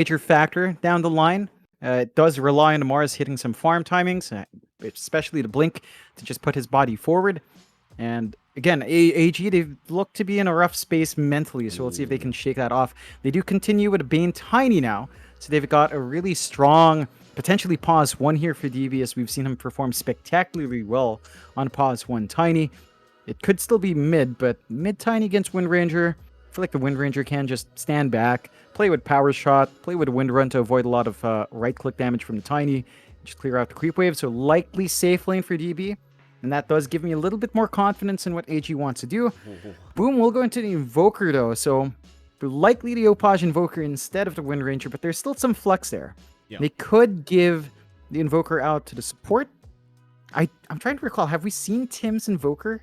major factor down the line. It does rely on Mars hitting some farm timings, especially the blink to just put his body forward. And again, AG, they look to be in a rough space mentally, so we'll see if they can shake that off. They do continue with Bane Tiny now, so they've got a really strong, potentially pause 1 here for DB, as we've seen him perform spectacularly well on pause 1 Tiny. It could still be mid, but mid Tiny against Wind Ranger, I feel like the Wind Ranger can just stand back, play with Power Shot, play with Wind Run to avoid a lot of right-click damage from the Tiny, just clear out the creep wave, so likely safe lane for DB. And that does give me a little bit more confidence in what AG wants to do. Boom, we'll go into the Invoker though, so likely the Opage Invoker instead of the Wind Ranger, but there's still some flex there. Yeah. They could give the Invoker out to the support. I'm trying to recall, have we seen Tim's Invoker?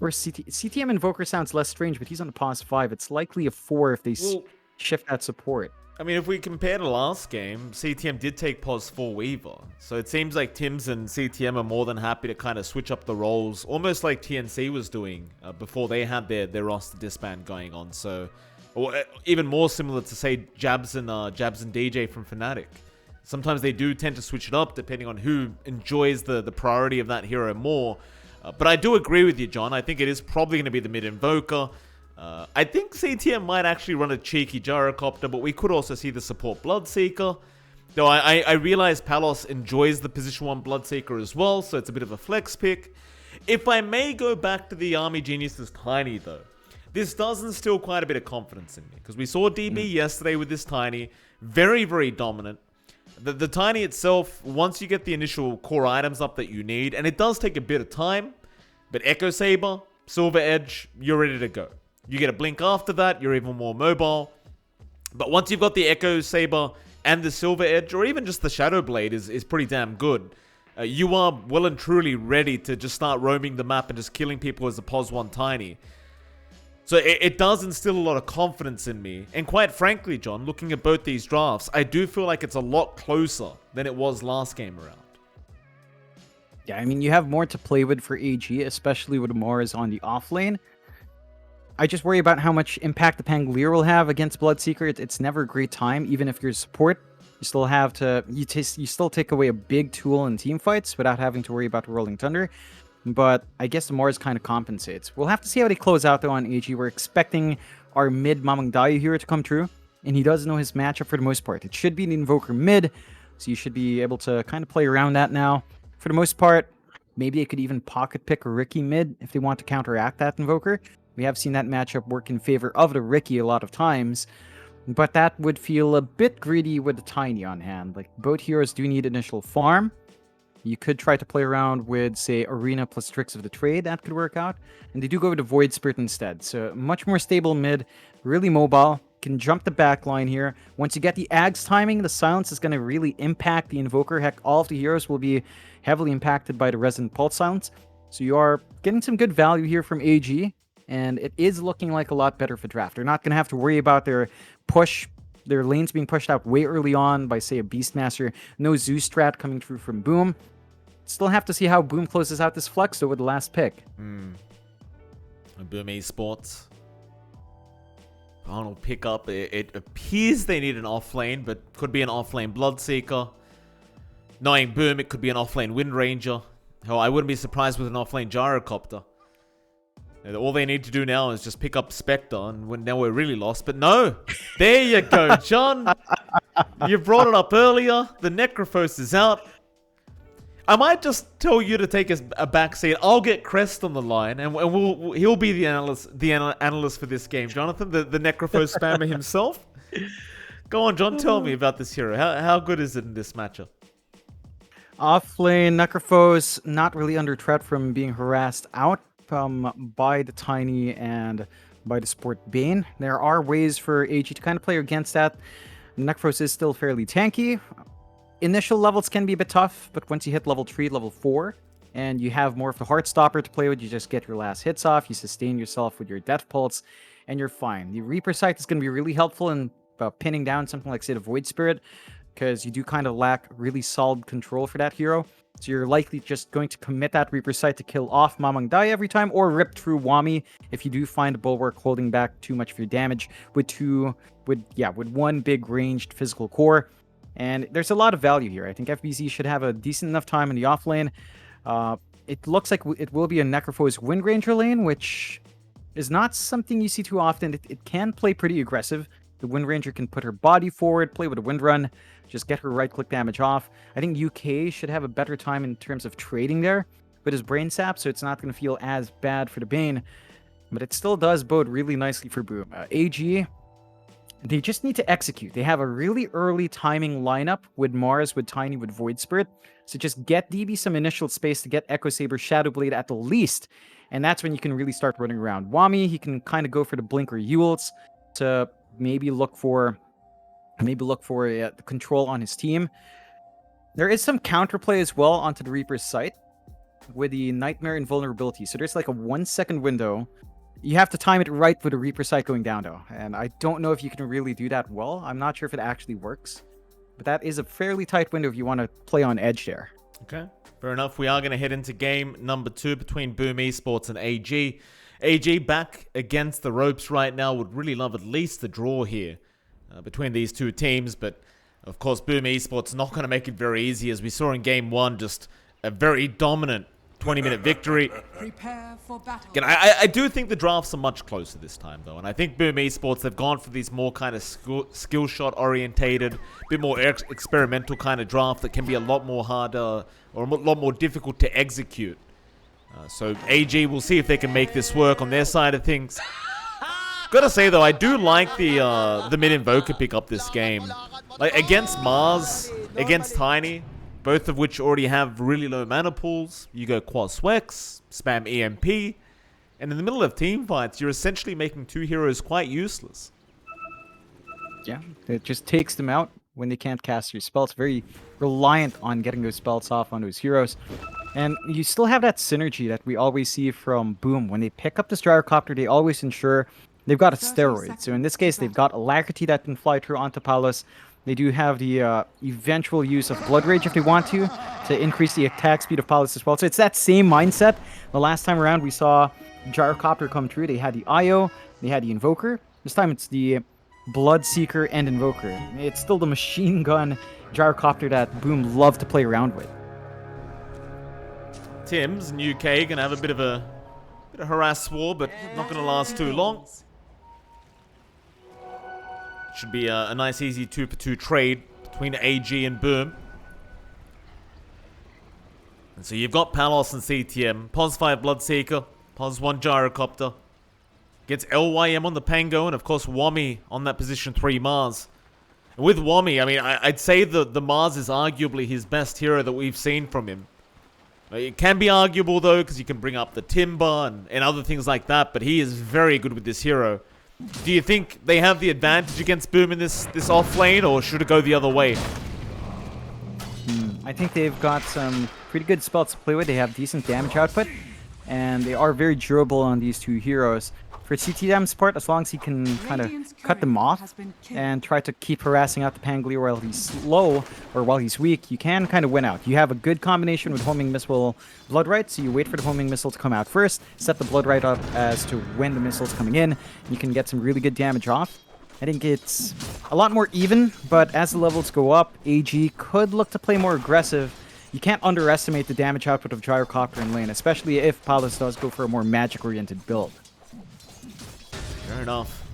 Or CTM Invoker sounds less strange, but he's on the pause 5. It's likely a 4 if they shift that support. I mean, if we compare to last game, CTM did take pause 4 Weaver. So it seems like Tims and CTM are more than happy to kind of switch up the roles, almost like TNC was doing before they had their roster disband going on. So, or even more similar to, say, Jabs and DJ from Fnatic. Sometimes they do tend to switch it up depending on who enjoys the priority of that hero more. But I do agree with you, John. I think it is probably going to be the mid Invoker. I think CTM might actually run a cheeky Gyrocopter, but we could also see the support Bloodseeker. Though I realize Palos enjoys the position 1 Bloodseeker as well, so it's a bit of a flex pick. If I may go back to the Army Geniuses Tiny, though, this does instill quite a bit of confidence in me. Because we saw DB yesterday with this Tiny. Very, very dominant. The Tiny itself, once you get the initial core items up that you need, and it does take a bit of time, but Echo Saber, Silver Edge, you're ready to go. You get a blink after that, you're even more mobile. But once you've got the Echo Saber and the Silver Edge, or even just the Shadow Blade is pretty damn good, you are well and truly ready to just start roaming the map and just killing people as a pos 1 Tiny. So it does instill a lot of confidence in me. And quite frankly, John, looking at both these drafts, I do feel like it's a lot closer than it was last game around. Yeah, I mean, you have more to play with for AG, especially with Mars on the off lane. I just worry about how much impact the Pangolier will have against Bloodseeker. It's never a great time, even if you're support. You still have to, you still take away a big tool in team fights without having to worry about Rolling Thunder. But I guess the Mars kind of compensates. We'll have to see how they close out though on AG. We're expecting our mid Mamang Dayu here to come true, and he does know his matchup for the most part. It should be an Invoker mid, so you should be able to kind of play around that now. For the most part, maybe they could even pocket pick a Riki mid if they want to counteract that Invoker. We have seen that matchup work in favor of the Riki a lot of times, but that would feel a bit greedy with the Tiny on hand. Like, both heroes do need initial farm. You could try to play around with, say, Arena plus Tricks of the Trade. That could work out. And they do go with the Void Spirit instead. So much more stable mid, really mobile. Can jump the back line here. Once you get the Ags timing, the silence is going to really impact the Invoker. Heck, all of the heroes will be heavily impacted by the Resonant Pulse silence. So you are getting some good value here from AG. And it is looking like a lot better for draft. They're not going to have to worry about their lanes being pushed out way early on by, say, a Beastmaster. No Zeus strat coming through from Boom. Still have to see how Boom closes out this flex, though, with the last pick. Boom Esports. Final pickup. It appears they need an offlane, but could be an offlane Bloodseeker. Knowing Boom, it could be an offlane Wind Ranger. Hell, I wouldn't be surprised with an offlane Gyrocopter. All they need to do now is just pick up Spectre, and now we're really lost. But no, there you go, John. You brought it up earlier. The Necrophos is out. I might just tell you to take a back seat. I'll get Crest on the line, and he'll be the analyst for this game. Jonathan, the Necrophos spammer himself. Go on, John. Tell me about this hero. How good is it in this matchup? Offlane Necrophos not really under threat from being harassed out by the Tiny and by the support Bane. There are ways for AG to kind of play against that. Necrophos is still fairly tanky. Initial levels can be a bit tough, but once you hit level 3, level 4, and you have more of the Heartstopper to play with, you just get your last hits off, you sustain yourself with your Death Pulse, and you're fine. The Reaper Sight is going to be really helpful in pinning down something like, say, the Void Spirit, because you do kind of lack really solid control for that hero. So you're likely just going to commit that Reaper Sight to kill off Mamang Dai every time, or rip through Wami if you do find a Bulwark holding back too much of your damage with one big ranged physical core. And there's a lot of value here. I think FBZ should have a decent enough time in the off lane. It looks like it will be a Necrophos Wind Ranger lane, which is not something you see too often. It can play pretty aggressive. The Wind Ranger can put her body forward, play with a Wind Run, just get her right-click damage off. I think UK should have a better time in terms of trading there with his Brain Sap, so it's not going to feel as bad for the Bane. But it still does bode really nicely for Boom. AG, they just need to execute. They have a really early timing lineup with Mars, with Tiny, with Void Spirit. So just get DB some initial space to get Echo Saber, Shadow Blade at the least. And that's when you can really start running around. Wami, he can kind of go for the Blink or Yules to maybe look for the control on his team. There is some counterplay as well onto the Reaper's Sight with the Nightmare Invulnerability. So there's like a 1 second window. You have to time it right with the Reaper Sight going down though. And I don't know if you can really do that well. I'm not sure if it actually works. But that is a fairly tight window if you want to play on edge there. Okay, fair enough. We are going to head into game number 2 between Boom Esports and AG. AG back against the ropes right now. Would really love at least the draw here between these two teams. But, of course, Boom Esports not going to make it very easy. As we saw in game 1, just a very dominant 20-minute victory. Prepare for battle. Again, I do think the drafts are much closer this time, though. And I think Boom Esports, they've gone for these more kind of skill shot orientated, bit more experimental kind of draft that can be a lot more harder or a lot more difficult to execute. So AG, we'll see if they can make this work on their side of things. Gotta say, though, I do like the mid-invoker pick up this game. Like, against Mars, against Tiny, both of which already have really low mana pools. You go Quas Wex, spam EMP, and in the middle of team fights, you're essentially making two heroes quite useless. Yeah, it just takes them out when they can't cast your spells. Very reliant on getting those spells off on those heroes. And you still have that synergy that we always see from Boom. When they pick up this gyrocopter, they always ensure they've got a steroid. So in this case, they've got Alacrity that can fly through onto Palos. They do have the eventual use of Blood Rage if they want to increase the attack speed of Palos as well. So it's that same mindset. The last time around, we saw Gyrocopter come through. They had the IO, they had the Invoker. This time it's the Bloodseeker and Invoker. It's still the machine gun Gyrocopter that Boom loved to play around with. Tim's in UK gonna have a bit of harass war, but not gonna last too long. Should be a nice easy 2-for-2 trade between AG and Boom. And so you've got Palos and CTM, Pos 5 Bloodseeker, Pos 1 Gyrocopter. Gets LYM on the Pango, and of course Wami on that position 3 Mars. And with Wami, I mean, I'd say the Mars is arguably his best hero that we've seen from him. It can be arguable though, because you can bring up the Timber and other things like that, but he is very good with this hero. Do you think they have the advantage against Boom in this off lane, or should it go the other way? I think they've got some pretty good spells to play with. They have decent damage output, and they are very durable on these two heroes. For CTM's part, as long as he can kind of cut them off and try to keep harassing out the Pangolier while he's slow or while he's weak, you can kind of win out. You have a good combination with Homing Missile Bloodright, so you wait for the Homing Missile to come out first, set the Bloodright up as to when the missile's coming in. You can get some really good damage off. I think it's a lot more even, but as the levels go up, AG could look to play more aggressive. You can't underestimate the damage output of Gyrocopter in lane, especially if Palos does go for a more magic-oriented build. Fair enough.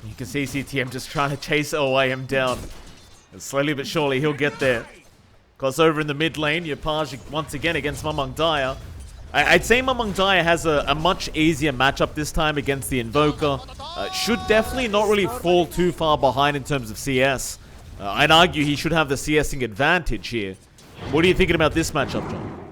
You can see CTM just trying to chase OIM down. And slowly but surely he'll get there. Because over in the mid lane, your Page once again against Mamang Daya. I'd say Mamang Daya has a much easier matchup this time against the Invoker. Should definitely not really fall too far behind in terms of CS. I'd argue he should have the CSing advantage here. What are you thinking about this matchup, John?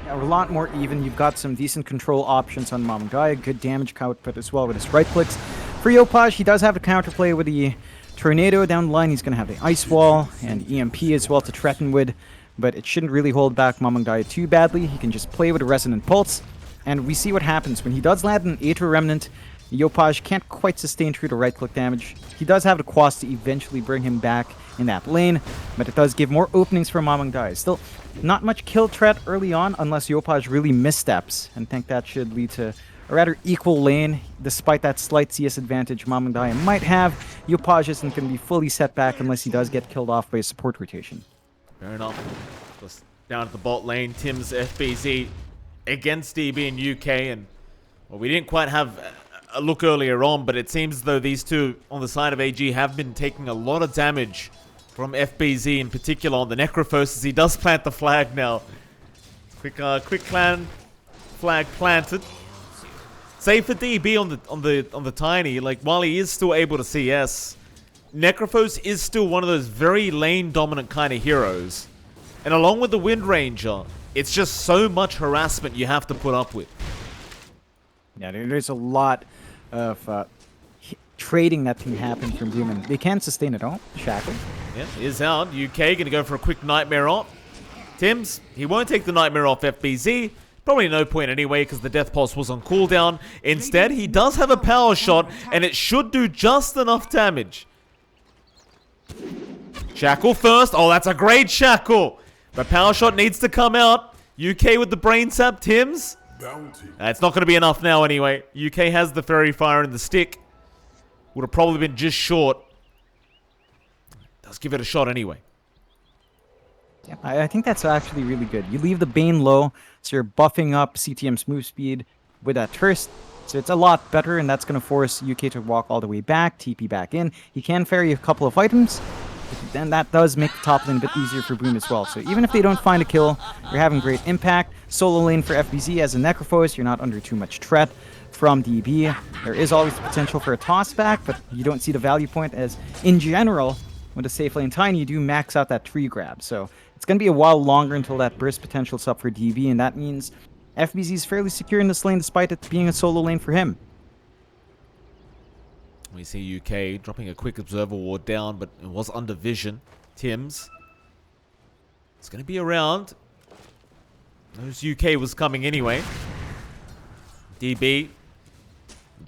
A lot more even. You've got some decent control options on Mamang Daya, good damage output as well with his right clicks. For Yopaj, he does have to counterplay with the Tornado down the line. He's going to have the Ice Wall and EMP as well to threaten with, but it shouldn't really hold back Mamang Daya too badly. He can just play with a Resonant Pulse, and we see what happens. When he does land an Aether Remnant, Yopaj can't quite sustain through the right click damage. he does have the quas to eventually bring him back in that lane, but it does give more openings for Mamang Dai. Still, not much kill threat early on unless Yopaj really missteps, and think that should lead to a rather equal lane. Despite that slight CS advantage Mamang Dai might have, Yopaj isn't going to be fully set back unless he does get killed off by a support rotation. Fair enough. Just down at the bot lane, Tim's FBZ against DB and UK, and well, we didn't quite have a look earlier on, but it seems as though these two on the side of AG have been taking a lot of damage from FBZ in particular on the Necrophos as he does plant the flag now. Quick clan flag planted. Save for DB on the Tiny, like while he is still able to CS, Necrophos is still one of those very lane dominant kind of heroes. And along with the Wind Ranger, it's just so much harassment you have to put up with. Yeah, there's a lot of trading that can happen from Boom, and they can sustain it all. Shackle. Yeah, is out. UK gonna go for a quick Nightmare off. Tims, he won't take the Nightmare off FBZ. Probably no point anyway because the Death Pulse was on cooldown. Instead, he does have a power shot, and it should do just enough damage. Shackle first. Oh, that's a great Shackle. But power shot needs to come out. UK with the brain sap. Tims. It's not going to be enough now anyway. UK has the Fairy Fire and the stick. Would have probably been just short. Let's give it a shot anyway. Yeah, I think that's actually really good. You leave the Bane low, so you're buffing up CTM's move speed with that Thirst. So it's a lot better, and that's going to force UK to walk all the way back, TP back in. He can ferry a couple of items, but then that does make the top lane a bit easier for Boom as well. So even if they don't find a kill, you're having great impact. Solo lane for FBZ as a Necrophos, you're not under too much threat from DB. There is always the potential for a toss back, but you don't see the value point as, in general, with a safe lane Tiny, you do max out that tree grab. So it's going to be a while longer until that burst potential's up for DB, and that means FBZ is fairly secure in this lane despite it being a solo lane for him. We see UK dropping a quick Observer Ward down, but it was under vision. Tims. It's going to be around. Those UK was coming anyway. DB.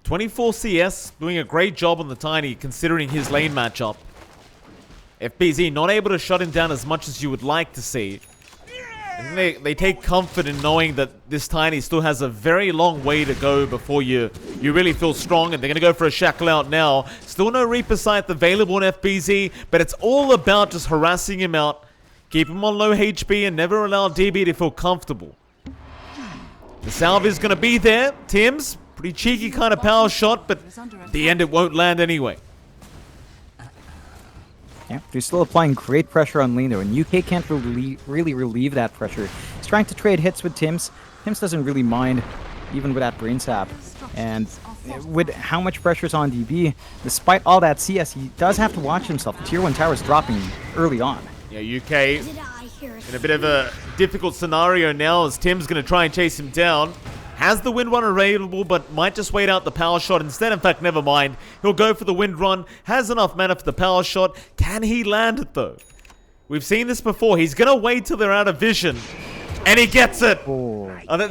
24 CS, doing a great job on the Tiny considering his lane matchup. FBZ not able to shut him down as much as you would like to see. I think they take comfort in knowing that this Tiny still has a very long way to go before you really feel strong, and they're going to go for a Shackle out now. Still no Reaper Scythe available on FBZ, but it's all about just harassing him out, keep him on low HP, and never allow DB to feel comfortable. The salve is going to be there. Tims, pretty cheeky kind of power shot, but at the end it won't land anyway. Yeah, they're still applying great pressure on lane though, and UK can't really relieve that pressure. He's trying to trade hits with Tims. Tims doesn't really mind, even with that brain sap. And with how much pressure's on DB, despite all that CS, he does have to watch himself. The tier 1 tower's dropping early on. Yeah, UK in a bit of a difficult scenario now as Tim's going to try and chase him down. Has the Wind Run available, but might just wait out the power shot instead. In fact, never mind. He'll go for the Wind Run. Has enough mana for the power shot. Can he land it, though? We've seen this before. He's going to wait till they're out of vision. And he gets it.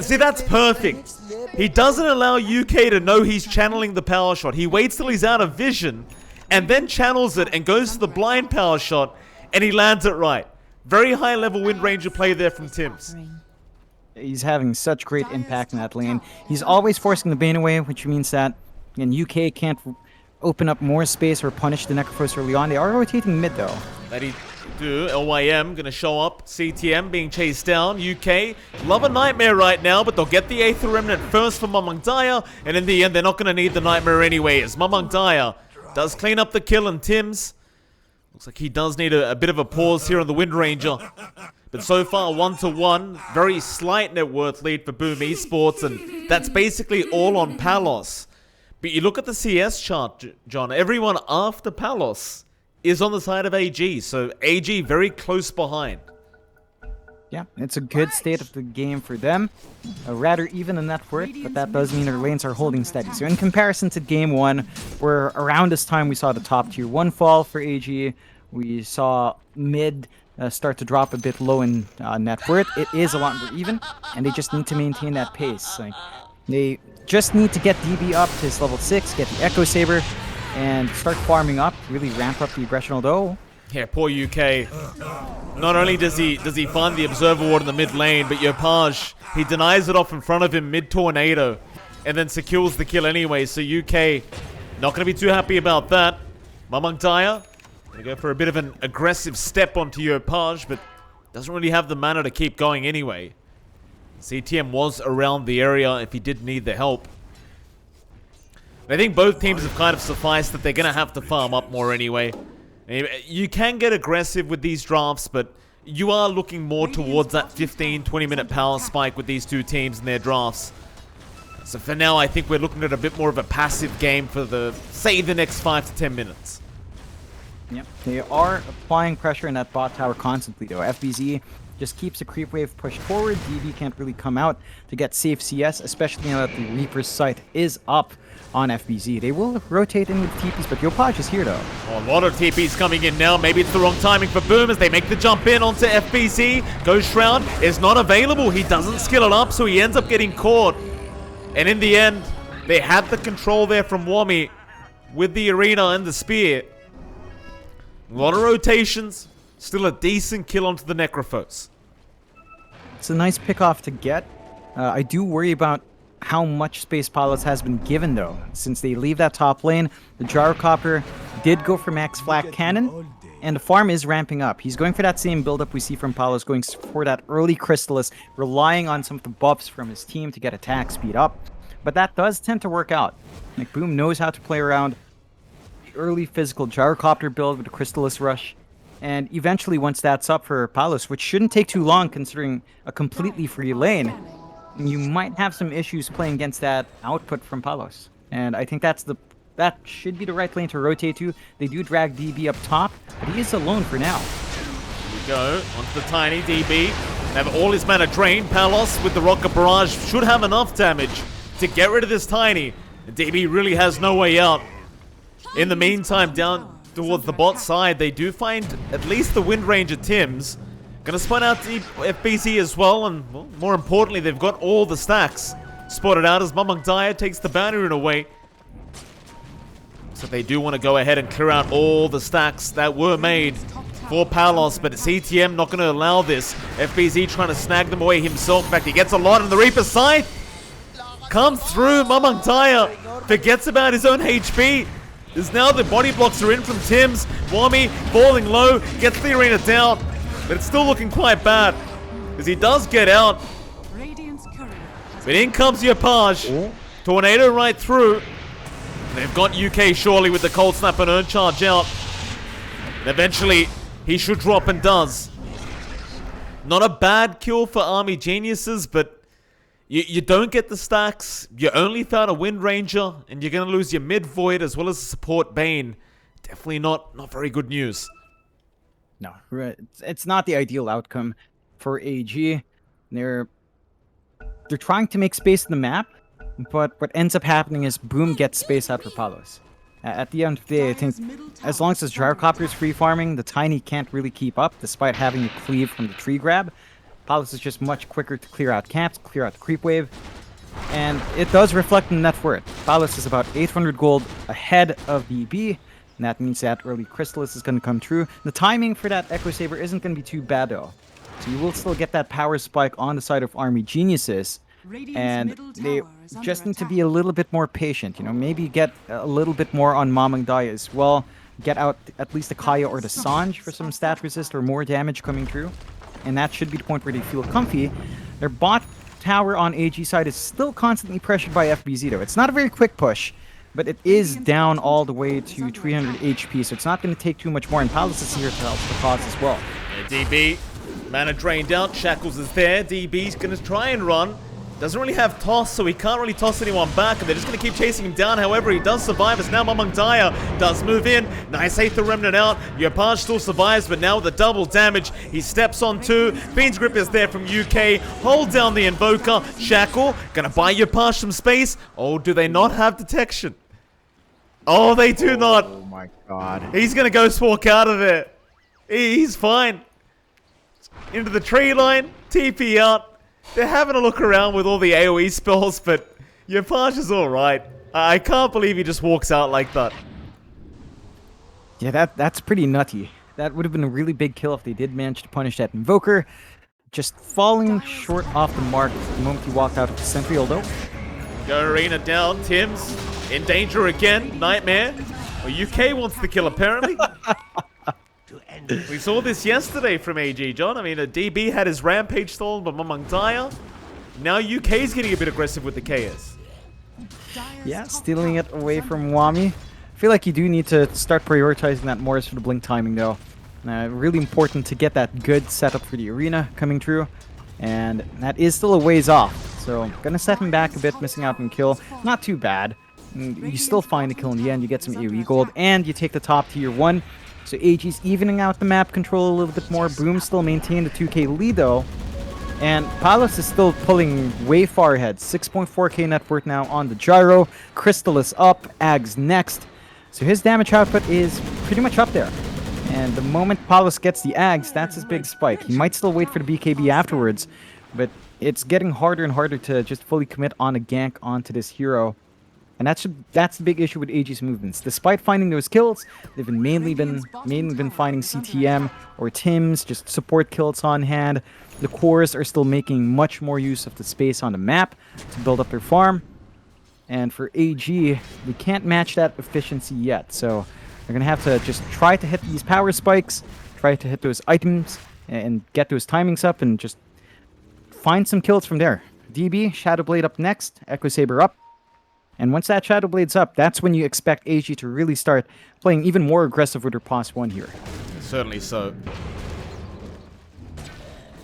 See, that's perfect. He doesn't allow UK to know he's channeling the power shot. He waits till he's out of vision and then channels it and goes to the blind power shot, and he lands it right. Very high level Wind Ranger play there from Tims. He's having such great impact in that lane. He's always forcing the Bane away, which means that UK can't open up more space or punish the Necrophos early on. They are rotating mid, though. That he do. LYM gonna show up. CTM being chased down. UK love a Nightmare right now, but they'll get the Aether Remnant first for Mamang Daya, and in the end, they're not gonna need the Nightmare anyway, as Mamang Daya does clean up the kill, and Tims looks like he does need a bit of a pause here on the Wind Ranger. But so far, 1-1, very slight net worth lead for Boom Esports, and that's basically all on Palos. But you look at the CS chart, John, everyone after Palos is on the side of AG, so AG very close behind. Yeah, it's a good state of the game for them. Rather even in net worth, but that does mean their lanes are holding steady. So in comparison to Game 1, where around this time we saw the top tier 1 fall for AG, we saw mid start to drop a bit low in net worth. It is a lot more even, and they just need to maintain that pace. Like, they just need to get DB up to his level 6, get the Echo Saber, and start farming up, really ramp up the aggression, although... Yeah, poor UK. Not only does he find the Observer Ward in the mid lane, but Yopaj, he denies it off in front of him mid-tornado, and then secures the kill anyway, so UK not going to be too happy about that. Mamang Daya going to go for a bit of an aggressive step onto Yopaj, but doesn't really have the mana to keep going anyway. CTM was around the area if he did need the help. I think both teams have kind of sufficed that they're going to have to farm up more anyway. You can get aggressive with these drafts, but you are looking more towards that 15-20 minute power spike with these two teams in their drafts. So for now, I think we're looking at a bit more of a passive game for the, say, the next 5 to 10 minutes. Yep, they are applying pressure in that bot tower constantly though. FBZ just keeps the creep wave pushed forward. DB can't really come out to get safe CS, especially now that the Reaper's sight is up on FBZ. They will rotate in with TPs, but Yopaj is here though. Oh, a lot of TPs coming in now. Maybe it's the wrong timing for Boom as they make the jump in onto FBZ. Ghost Shroud is not available. He doesn't skill it up, so he ends up getting caught. And in the end, they had the control there from Wami with the arena and the spear. A lot of rotations. Still a decent kill onto the Necrophos. It's a nice pick off to get. I do worry about how much space Palos has been given though. Since they leave that top lane, the Gyrocopter did go for max flak cannon, and the farm is ramping up. He's going for that same build-up we see from Palos, going for that early Chrysalis, relying on some of the buffs from his team to get attack speed up. But that does tend to work out. Like, Boom knows how to play around the early physical Gyrocopter build with the Chrysalis rush. And eventually, once that's up for Palos, which shouldn't take too long considering a completely free lane, you might have some issues playing against that output from Palos. And I think that should be the right lane to rotate to. They do drag DB up top, but he is alone for now. Here we go, onto the tiny DB. Have all his mana drained. Palos with the Rocket Barrage should have enough damage to get rid of this tiny. And DB really has no way out. In the meantime, down towards the bot side, they do find at least the Wind Ranger Tims. Gonna spot out the FBC as well, and well, more importantly, they've got all the stacks spotted out as Mamang Daya takes the bounty rune away. So they do want to go ahead and clear out all the stacks that were made for Palos, but CTM not going to allow this. FBZ trying to snag them away himself. In fact, he gets a lot on the Reaper's side. Comes through, Mamang Daya forgets about his own HP. As now the body blocks are in from Tims. Wami falling low, gets the arena down. But it's still looking quite bad, as he does get out. But in comes Yopaj. Tornado right through. They've got UK surely with the Cold Snap and Earn Charge out. And eventually, he should drop and does. Not a bad kill for Army Geniuses, but you don't get the stacks. You only found a Wind Ranger, and you're going to lose your Mid Void as well as the support Bane. Definitely not very good news. No, it's not the ideal outcome for AG. They're trying to make space in the map, but what ends up happening is Boom gets space out for Palos. At the end of the day, I think as long as this Gyrocopter is free farming, the Tiny can't really keep up, despite having to cleave from the tree grab. Palos is just much quicker to clear out camps, clear out the creep wave, and it does reflect in net worth. Palos is about 800 gold ahead of BB, and that means that early Chrysalis is going to come true. The timing for that Echo Saber isn't going to be too bad though. So you will still get that power spike on the side of Army Geniuses, and they just need to be a little bit more patient. You know, maybe get a little bit more on Mamang Daya as well. Get out at least the Kaya or the Sanj for some stat resist or more damage coming through. And that should be the point where they feel comfy. Their bot tower on AG side is still constantly pressured by FBZ though. It's not a very quick push, but it is down all the way to 300 HP, so it's not going to take too much more, and Palos is here to help the cause as well. Yeah, DB, mana drained out, Shackles is there, DB's going to try and run. Doesn't really have toss, so he can't really toss anyone back, and they're just going to keep chasing him down. However, he does survive as now Mamang Daya does move in. Nice Aether Remnant out. Yopaj still survives, but now with the double damage, he steps on two. Fiend's Grip is there from UK. Hold down the Invoker. Shackle, going to buy Yopaj some space. Oh, do they not have detection? Oh, they do not. Oh my god. He's going to Ghost Walk out of there. He's fine. Into the tree line. TP out. They're having a look around with all the AoE spells, but Yopaj is alright. I can't believe he just walks out like that. Yeah, that's pretty nutty. That would have been a really big kill if they did manage to punish that Invoker. Just falling short off the mark the moment he walked out of the sentry, although. Go Arena down. Tim's in danger again. Nightmare. Well, UK wants the kill, apparently. We saw this yesterday from AG, John. I mean, a DB had his rampage stolen by Mamangdaya. Now UK's getting a bit aggressive with the KS. Yeah, stealing it away from Wami. I feel like you do need to start prioritizing that more for the blink timing, though. Really important to get that good setup for the arena coming through. And that is still a ways off. So, gonna set him back a bit, missing out on kill. Not too bad. You still find the kill in the end. You get some AoE gold, and you take the top tier 1. So AG's evening out the map control a little bit more. Boom still maintained the 2k lead, though. And Palos is still pulling way far ahead. 6.4k net worth now on the Gyro. Crystal is up. Ag's next. So his damage output is pretty much up there. And the moment Palos gets the Ags, that's his big spike. He might still wait for the BKB afterwards, but it's getting harder and harder to just fully commit on a gank onto this hero. And that's the big issue with AG's movements. Despite finding those kills, they've been mainly been finding CTM or Tims, just support kills on hand. The cores are still making much more use of the space on the map to build up their farm. And for AG, we can't match that efficiency yet. So they're gonna have to just try to hit these power spikes, try to hit those items, and get those timings up, and just find some kills from there. DB, Shadow Blade up next, Echo Saber up. And once that Shadow Blade's up, that's when you expect AG to really start playing even more aggressive with their pos 1 here. Certainly so.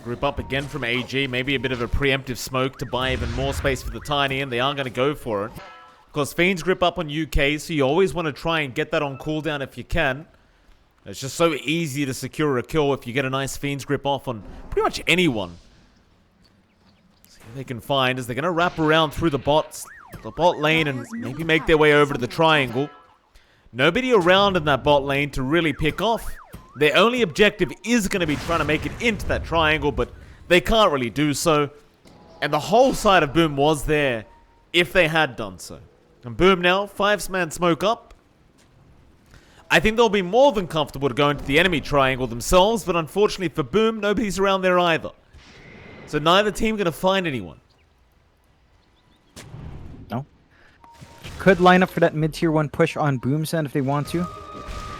Group up again from AG. Maybe a bit of a preemptive smoke to buy even more space for the Tiny, and they are going to go for it. Of course, Fiends grip up on UK, so you always want to try and get that on cooldown if you can. It's just so easy to secure a kill if you get a nice Fiends grip off on pretty much anyone. See what they can find as they're going to wrap around through the bot lane and maybe make their way over to the triangle. Nobody around in that bot lane to really pick off. Their only objective is going to be trying to make it into that triangle, but they can't really do so. And the whole side of Boom was there if they had done so. And Boom now, 5-man smoke up. I think they'll be more than comfortable to go into the enemy triangle themselves, but unfortunately for Boom, nobody's around there either. So neither team going to find anyone. No. Could line up for that mid-tier 1 push on Boom's end if they want to.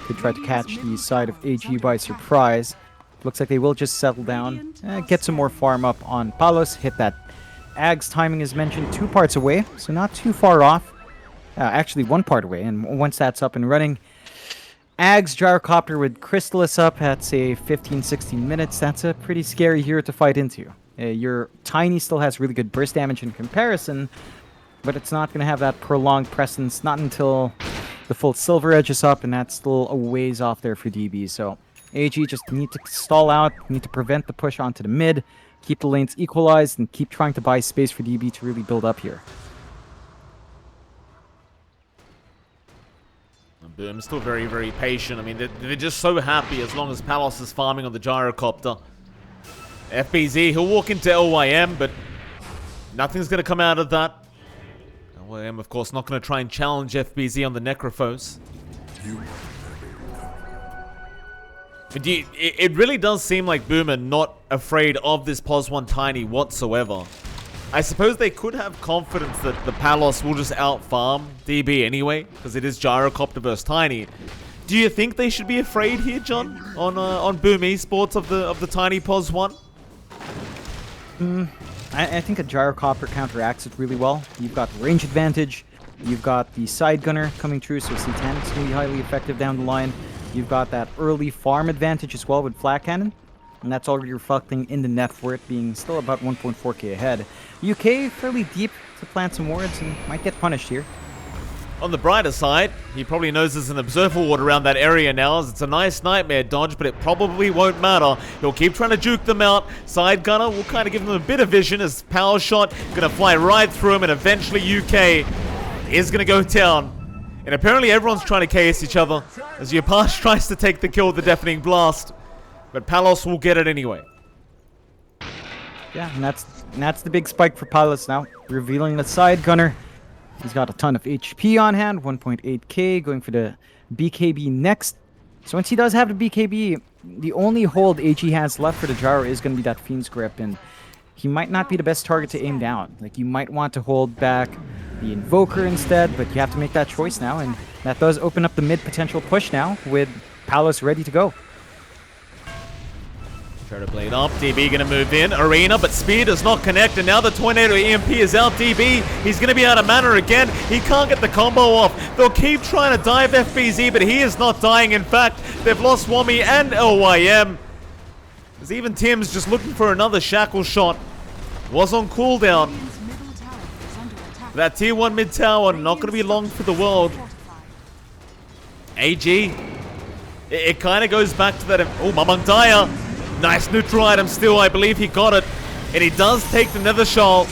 Could try to catch the side of AG by surprise. Looks like they will just settle down, get some more farm up on Palos, hit that Ag's timing as mentioned, 2 parts away, so not too far off. Actually 1 part away, and once that's up and running, Ag's Gyrocopter with Crystallis up at, say, 15-16 minutes. That's a pretty scary hero to fight into. Your Tiny still has really good burst damage in comparison, but it's not going to have that prolonged presence, not until the full Silver Edge is up, and that's still a ways off there for DB. So AG just need to stall out, need to prevent the push onto the mid, keep the lanes equalized, and keep trying to buy space for DB to really build up here. Boom's still very, very patient. I mean, they're just so happy as long as Palos is farming on the Gyrocopter. FBZ, he'll walk into LYM, but nothing's going to come out of that. LYM, of course, not going to try and challenge FBZ on the Necrophos. But it really does seem like Boom are not afraid of this Pos 1 Tiny whatsoever. I suppose they could have confidence that the Palos will just out-farm DB anyway, because it is Gyrocopter versus Tiny. Do you think they should be afraid here, John, on Boom Esports of the Tiny Pos 1? I think a Gyrocopter counteracts it really well. You've got range advantage, you've got the side gunner coming through, so C10 is going to be highly effective down the line. You've got that early farm advantage as well with Flat Cannon, and that's already reflecting in the net for it being still about 1.4k ahead. UK fairly deep to plant some wards and might get punished here. On the brighter side, he probably knows there's an observer ward around that area now, as it's a nice nightmare dodge, but it probably won't matter. He'll keep trying to juke them out. Side gunner will kind of give them a bit of vision as power shot gonna fly right through him, and eventually UK is gonna go down. And apparently everyone's trying to KS each other as Yapash tries to take the kill with the deafening blast, but Palos will get it anyway. Yeah, and that's the big spike for Palos now, revealing the side gunner. He's got a ton of HP on hand, 1.8k, going for the BKB next. So once he does have the BKB, the only hold AG has left for the Gyro is going to be that Fiend's Grip, and he might not be the best target to aim down. Like, you might want to hold back the Invoker instead, but you have to make that choice now, and that does open up the mid potential push now with Palos ready to go. Try to blade up. DB gonna move in. Arena, but speed does not connect, and now the Tornado EMP is out. DB, he's gonna be out of mana again. He can't get the combo off. They'll keep trying to dive FBZ, but he is not dying. In fact, they've lost Wami and LYM. There's even Tim's just looking for another shackle shot. Was on cooldown. That tier 1 mid tower, not gonna be long for the world. AG, it kind of goes back to that. Oh, Mamang Daya. Nice neutral item still, I believe he got it. And he does take the Nether Shell.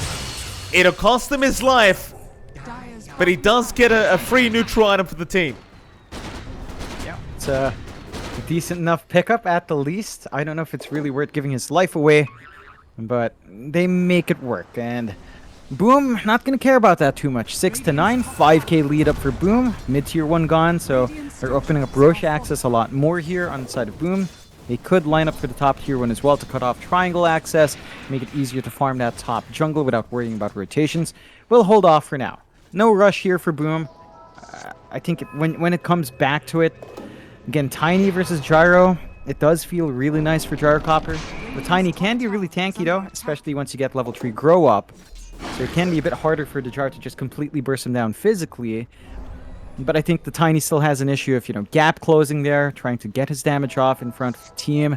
It'll cost him his life, but he does get a free neutral item for the team. Yeah, it's a decent enough pickup at the least. I don't know if it's really worth giving his life away, but they make it work. And Boom, not going to care about that too much. 6 to 9, 5k lead up for Boom. Mid tier 1 gone, so they're opening up Roche access a lot more here on the side of Boom. They could line up for the top tier 1 as well to cut off triangle access, make it easier to farm that top jungle without worrying about rotations. We'll hold off for now. No rush here for Boom. I think when it comes back to it, again, Tiny versus Gyro, it does feel really nice for Gyrocopter. The Tiny can be really tanky though, especially once you get level 3 grow up. So it can be a bit harder for the Gyro to just completely burst him down physically. But I think the Tiny still has an issue of, gap closing there, trying to get his damage off in front of the team.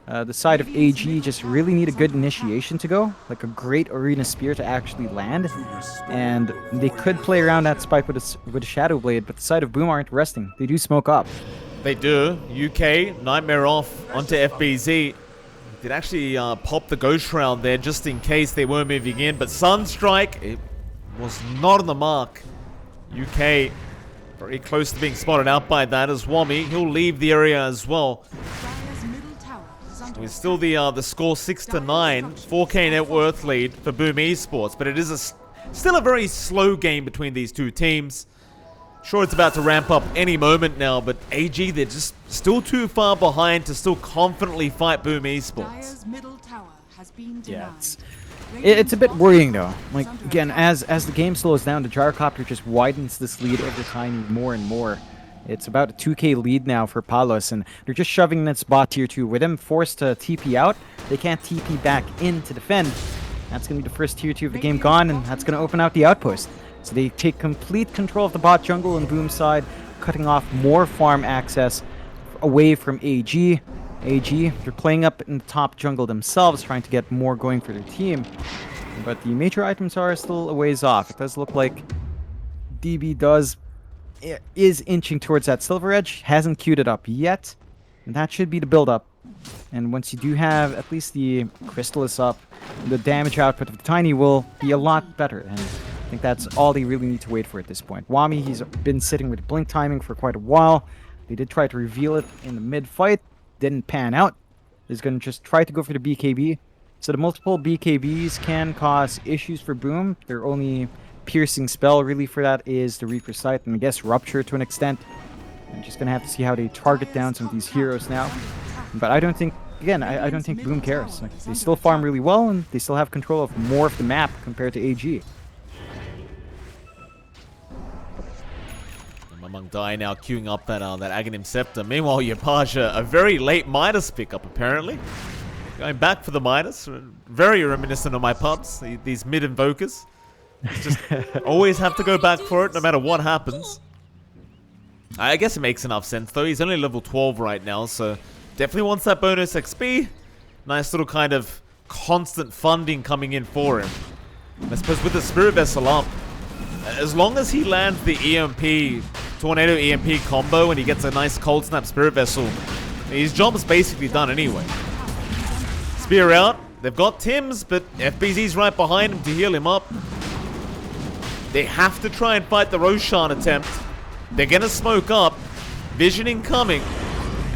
The side of AG just really need a good initiation to go, like a great Arena Spear to actually land. And they could play around that spike with a Shadow Blade, but the side of Boom aren't resting. They do smoke up. They do. UK, Nightmare off onto FBZ. Did actually pop the Ghost Round there just in case they were moving in, but Sunstrike, it was not on the mark. UK very close to being spotted out by that as Wami. He'll leave the area as well. It's still the score 6 to 9, 4k net worth lead for Boom Esports, but it is still a very slow game between these two teams. Sure, it's about to ramp up any moment now, but AG, they're just still too far behind to still confidently fight Boom Esports. Yeah, it's a bit worrying though. Like, again, as the game slows down, the Gyrocopter just widens this lead every time more and more. It's about a 2k lead now for Palos, and they're just shoving in its bot tier 2. With them forced to TP out, they can't TP back in to defend. That's going to be the first tier 2 of the game gone, and that's going to open out the outpost. So they take complete control of the bot jungle and Boom side, cutting off more farm access away from AG. AG, they're playing up in the top jungle themselves, trying to get more going for their team. But the major items are still a ways off. It does look like DB is inching towards that Silver Edge, hasn't queued it up yet. And that should be the build-up. And once you do have at least the Crystallis up, the damage output of the Tiny will be a lot better. And I think that's all they really need to wait for at this point. Wami, he's been sitting with blink timing for quite a while. They did try to reveal it in the mid-fight. Didn't pan out. He's going to just try to go for the BKB. So the multiple BKBs can cause issues for Boom. Their only piercing spell really for that is the Reaper Sight, and I guess Rupture to an extent. I'm just going to have to see how they target down some of these heroes now. But I don't think, again, I don't think Boom cares. Like, they still farm really well, and they still have control of more of the map compared to AG. Among Dai now queuing up that Aghanim Scepter. Meanwhile, Yapaja, a very late Midas pickup apparently. Going back for the Midas. Very reminiscent of my pubs, these mid-invokers. Just always have to go back for it no matter what happens. I guess it makes enough sense though. He's only level 12 right now, so definitely wants that bonus XP. Nice little kind of constant funding coming in for him. I suppose with the Spirit Vessel up, as long as he lands the EMP, Tornado EMP combo, and he gets a nice Cold Snap Spirit Vessel, his job is basically done anyway. Spear out. They've got Tim's, but FBZ's right behind him to heal him up. They have to try and fight the Roshan attempt. They're going to smoke up. Vision incoming.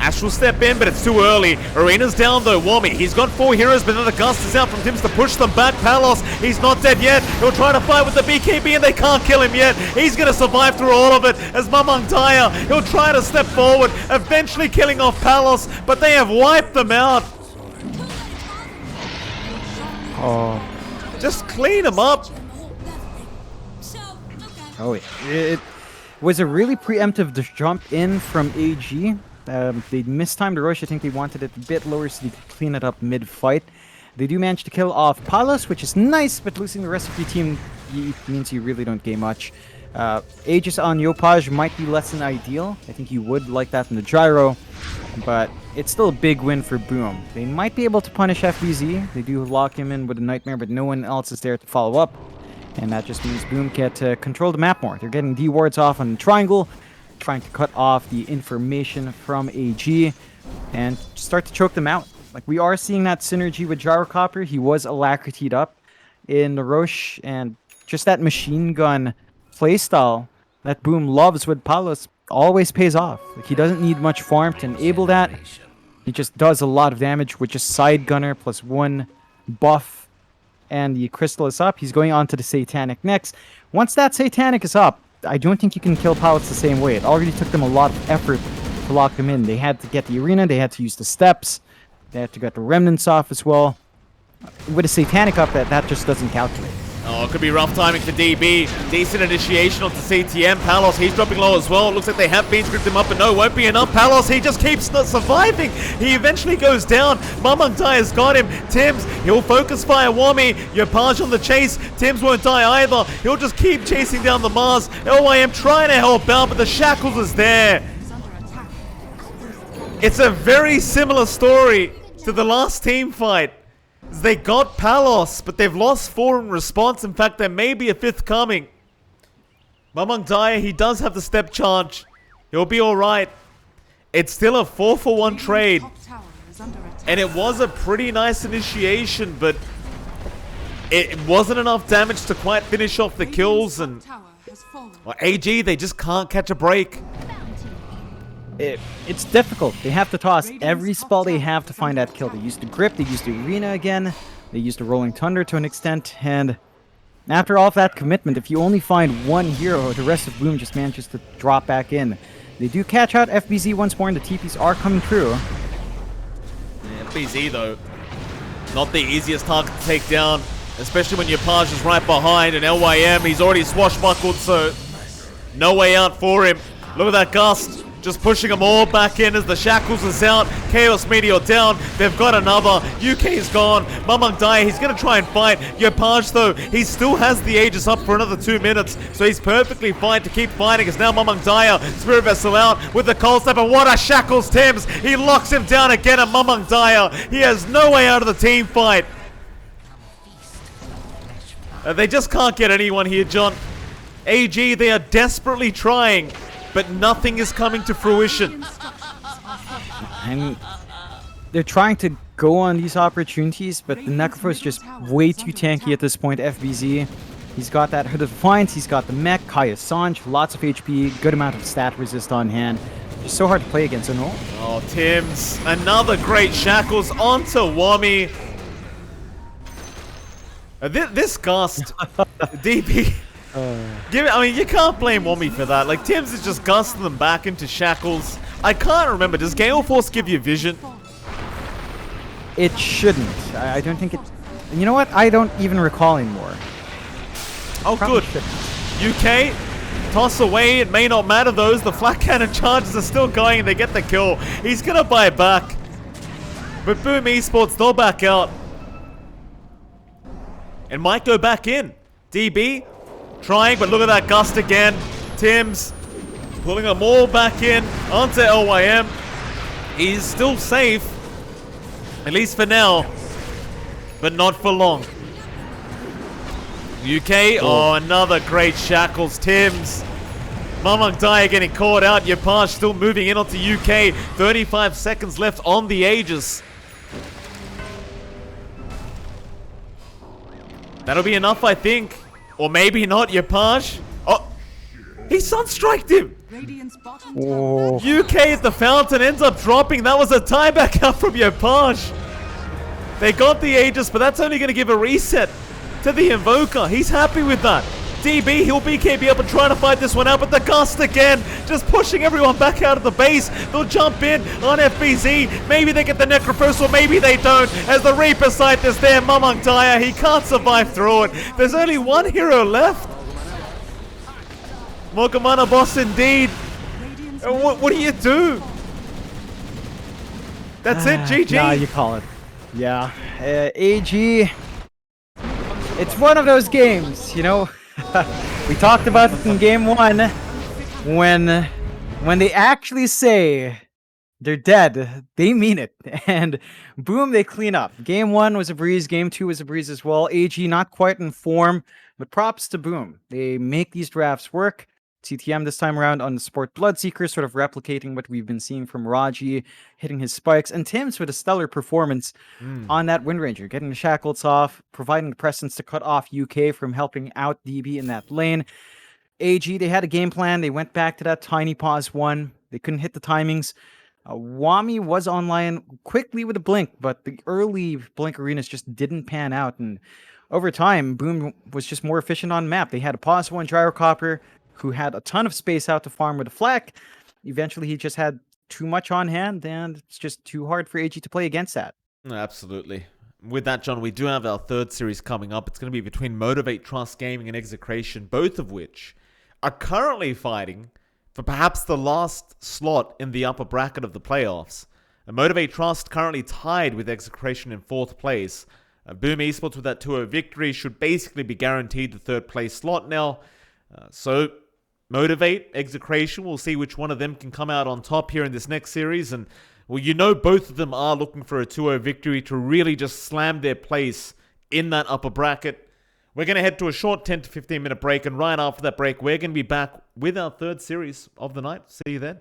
Ash will step in, but it's too early. Arena's down though. Wami, he's got 4 heroes, but then the Gust is out from Tims to push them back. Palos, he's not dead yet. He'll try to fight with the BKB and they can't kill him yet. He's going to survive through all of it as Mamang Daya, he'll try to step forward, eventually killing off Palos, but they have wiped them out. Oh. Just clean him up. Oh, it was a really preemptive jump in from AG. They mistimed the rush. I think they wanted it a bit lower so they could clean it up mid-fight. They do manage to kill off Palos, which is nice, but losing the rest of your team means you really don't gain much. Aegis on Yopaj might be less than ideal. I think you would like that in the gyro, but it's still a big win for Boom. They might be able to punish FBZ. They do lock him in with a nightmare, but no one else is there to follow up. And that just means Boom get to control the map more. They're getting D-wards off on the triangle, trying to cut off the information from AG, and start to choke them out. Like, we are seeing that synergy with Gyrocopter. He was alacritied up in the Roche, and just that machine gun playstyle that Boom loves with Palos always pays off. Like, he doesn't need much farm to enable that. He just does a lot of damage with just Side Gunner plus 1 buff, and the Crystal is up. He's going on to the Satanic next. Once that Satanic is up, I don't think you can kill Palos the same way. It already took them a lot of effort to lock them in. They had to get the arena, they had to use the steps, they had to get the remnants off as well. With a Satanic up, that just doesn't calculate. Oh, it could be rough timing for DB. Decent initiation onto CTM. Palos, he's dropping low as well. It looks like they have been scripted him up, but no, won't be enough. Palos, he just keeps not surviving. He eventually goes down. Mamang Daya's got him. Tims, he'll focus fire Wami. Yopaj on the chase. Tims won't die either. He'll just keep chasing down the Mars. LYM trying to help out, but the Shackles is there. It's a very similar story to the last team fight. They got Palos, but they've lost 4 in response. In fact, there may be a 5th coming. Mamang Daya, he does have the step charge. He'll be alright. It's still a 4-for-1 trade. And it was a pretty nice initiation, but it wasn't enough damage to quite finish off the kills. And well, AG, they just can't catch a break. It's difficult. They have to toss every spell they have to find that kill. They used the grip, they used the arena again, they used the rolling thunder to an extent, and after all of that commitment, if you only find one hero, the rest of Boom just manages to drop back in. They do catch out FBZ once more, and the TPs are coming through. Yeah, FBZ though, not the easiest target to take down, especially when your Yopaj is right behind, and LYM, he's already swashbuckled, so no way out for him. Look at that Gust. Just pushing them all back in as the Shackles is out. Chaos Meteor down. They've got another. UK's gone. Mamang Daya, he's going to try and fight. Yopaj, though, he still has the Aegis up for another 2 minutes. So he's perfectly fine to keep fighting. It's now Mamang Daya. Spirit Vessel out with the Cold Snap. And what a Shackles Tims. He locks him down again at Mamang Daya. He has no way out of the team fight. They just can't get anyone here, John. AG, they are desperately trying, but nothing is coming to fruition. And they're trying to go on these opportunities, but the Necrophos is just way too tanky at this point. FBZ, he's got that Hood of Defiance, he's got the mech, Kaya Sanj, lots of HP, good amount of stat resist on hand. Just so hard to play against, no? Oh, Tims, another great Shackles onto Wami. This Gust, DP. I mean, you can't blame Wami for that. Like, Tims is just gusting them back into Shackles. I can't remember. Does Gale Force give you vision? It shouldn't. I don't think it... You know what? I don't even recall anymore. Oh, Probably good. shouldn't. UK, toss away. It may not matter, those. The flat cannon charges are still going, and they get the kill. He's going to buy it back. But Boom Esports, they'll back out. And might go back in. DB... trying, but look at that Gust again. Tims pulling them all back in onto LYM. He's still safe, at least for now, but not for long. UK, oh, another great Shackles. Tims. Mamang Daya getting caught out. Yopaj still moving in onto UK. 35 seconds left on the Aegis. That'll be enough, I think. Or maybe not, Yopaj. Oh, he sunstriked him. Radiant's bottom Oh. UK at the fountain ends up dropping. That was a tieback out from Yopaj. They got the Aegis, but that's only going to give a reset to the Invoker. He's happy with that. DB, he'll BKB up and trying to fight this one out, but the Gust again, just pushing everyone back out of the base. They'll jump in on FBZ. Maybe they get the Necrophos, or maybe they don't, as the Reaper Scythe is there. Mamang Daya, he can't survive through it. There's only one hero left. Mogamana boss indeed. What do you do? That's it, GG. Nah, you call it. Yeah. AG. It's one of those games, you know. We talked about it in game 1 when they actually say they're dead, they mean it. And boom, they clean up. Game 1 was a breeze, game 2 was a breeze as well. AG not quite in form, but props to Boom. They make these drafts work. CTM this time around on the Sport Bloodseeker, sort of replicating what we've been seeing from Raji, hitting his spikes, and Tim's with a stellar performance on that Windranger, getting the shackles off, providing the presence to cut off UK from helping out DB in that lane. AG, they had a game plan. They went back to that tiny pause 1. They couldn't hit the timings. Wami was online quickly with a blink, but the early blink arenas just didn't pan out. And over time, Boom was just more efficient on map. They had a pause 1 Gyrocopter, who had a ton of space out to farm with a flak. Eventually, he just had too much on hand, and it's just too hard for AG to play against that. Absolutely. With that, John, we do have our third series coming up. It's going to be between Motivate, Trust Gaming, and Execration, both of which are currently fighting for perhaps the last slot in the upper bracket of the playoffs. Motivate Trust currently tied with Execration in 4th place. Boom Esports with that 2-0 victory should basically be guaranteed the 3rd place slot now. So Motivate, Execration, we'll see which one of them can come out on top here in this next series. And, well, you know both of them are looking for a 2-0 victory to really just slam their place in that upper bracket. We're going to head to a short 10 to 15 minute break, and right after that break, we're going to be back with our third series of the night. See you then.